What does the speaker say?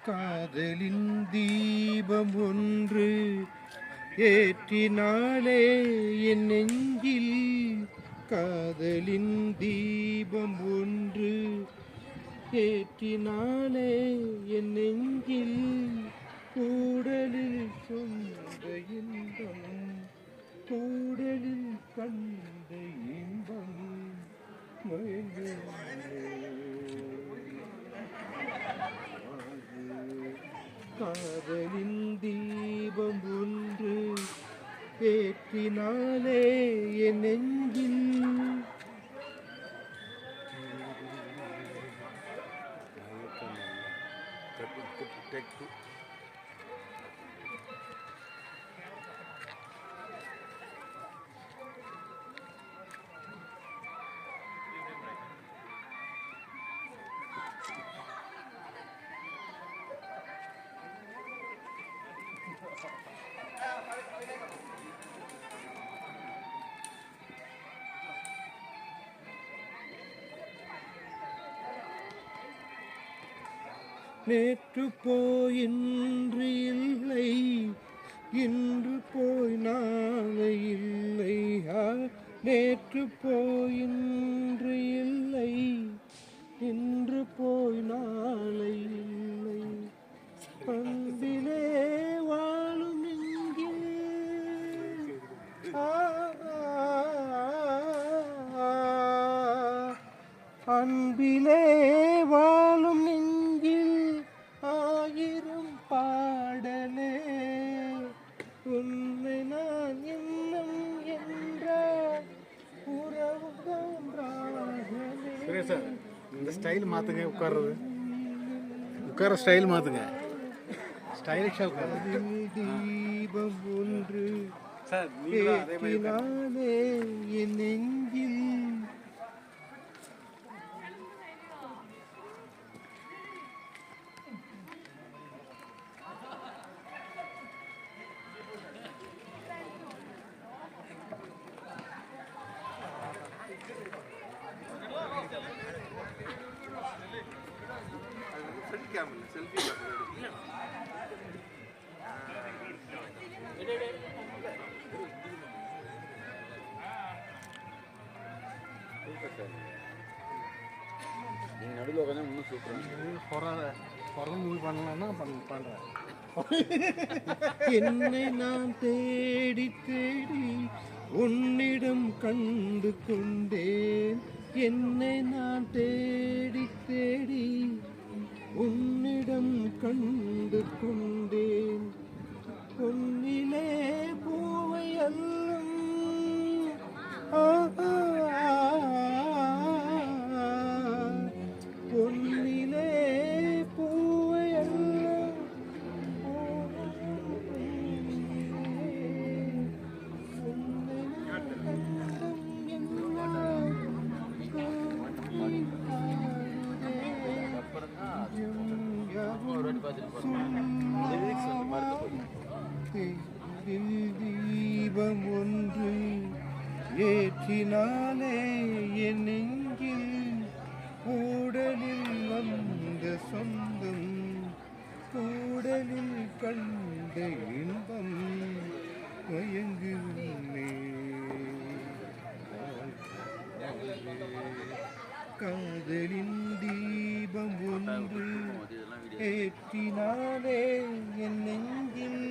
காதலின் தீபம் ஒன்று ஏற்றினாலே என் நெஞ்சில், காதலின் தீபம் ஒன்று ஏற்றினாலே என் நெஞ்சில், கூடலில் சொந்த இன்பம் கூடலில் கண்ட இன்பம் காதலின் தீபம் ஒன்று ஏற்றினாலே என் நெஞ்சில். நேற்று போய் இன்று இல்லை, இன்று போய் நாளை இல்லை. நேற்று போய் இன்று இல்லை, இன்று போய் நாளை இல்லை. அன்பிலே வாழும் இங்கே அன்பிலே வாழும் நெஞ்சில் ஆயிரம் பாடலே, உன்னை நான் எண்ணம் என்ற உறவு தோன்றாகவே. சார் இந்த ஸ்டைல் மாற்றுங்க, உட்கார்றது உட்கார ஸ்டைல் மாற்றுங்க, ஸ்டைலிஷாக உட்காரு. தீபம் ஒன்று சார் ஏற்றினாலே என் நெஞ்சில். செல்ஃபி நீங்கள் நடுவில் உட்காந்து இன்னும் சூப்பராக குரல் மூவி பண்ணலான்னா பண்ணுறேன். என்னை நான் தேடி தேடி உன்னிடம் கண்டு கொண்டேன், என்னை நான் தேடி தேடி உன்னிடம் கண்டு கொண்டேன். பொன்னிலே பூவை அல்லும் பொன்னிலே பூவை அல்லும் தீபம் ஒன்று ஏற்றினாலே என் நெஞ்சில், கூடலில் வந்த சொந்தம் கூடலில் கண்ட இன்பம் மயங்குமே. காதலின் தீபம் ஒன்று ஏற்றினாலே என் நெஞ்சில்.